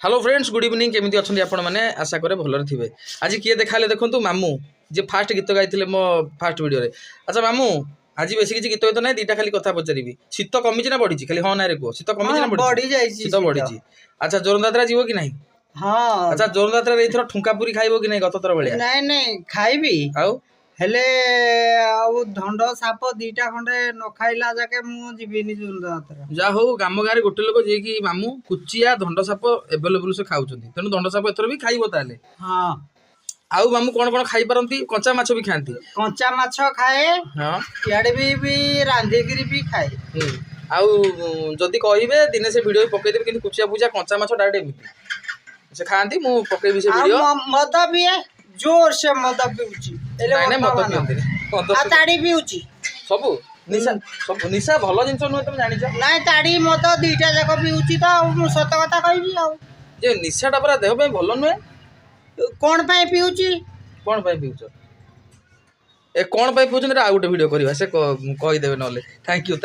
hello friends good evening केमी अच्छा आपण मैंने आशा करे भलरे थे आज किए देखा देखो मामू जे फास्ट गीत गाई मो फास्ट वीडियो रे अच्छा मामू आज बेस किसी गीत गीत ना दीटा खाली कथा पचारि शीत कमी ना बढ़ी खाली हाँ ना रे कह शीत कमी ना बढ़ी शीत बढ़ी अच्छा जोरदात्रा जीव कि नहीं हाँ अच्छा जोरदात्रा एथर ठुंका पूरी खाइबो कि नहीं गत थर भाया नहीं खाइबी आउ हेले आउ धंड साप दीटा खंडे न खाइला जाके मु जीविनी जोरदात्रा जा हो गाम गाँव गोटे लोक जे कि मामू कुचिया धंड साप एवेलेबल से खाऊं तेणु धंड साप एथर भी खाइबो ताले हाँ आउ मामू कौन कौन खाई पारती कंचा माछ भी खाती कंचा माछ खाए हाँ इाड़े भी रांधिकी भी खाए आउ जदि कहे दिने से वीडियो पकईदेवी कि कुचिया पूजा कंचा माछ डायरेक्ट एमती से खाती मु पकईबी से वीडियो मद भी जोर से मद पीउची नाଇଁ ମଦ ପିଅନ୍ତିନି ମଦ ताड़ी पीउची ସବୁ ନିଶା ସବୁ ନିଶା ଭଲ ଜିନିଷ ନୁହେଁ ତମେ ଜାଣିଛ ନାଇଁ ताड़ी मद दीटा जाक पीउची तो मु सत कथा कहबी आ ଯେ ନିଶାଟା ପୁରା ଦେହ ପାଇଁ ଭଲ ନୁହେଁ कोन ପାଇଁ पीउची କଣ ପାଇଁ ପିଉଛ ଏ କଣ ପାଇଁ ପିଉଛନ୍ତି ଆଉ ଗୋଟେ ଭିଡ଼ିଓ କରିବା ସେ କହିଦେବେ ନହେଲେ ଥ୍ୟାଙ୍କ ୟୁ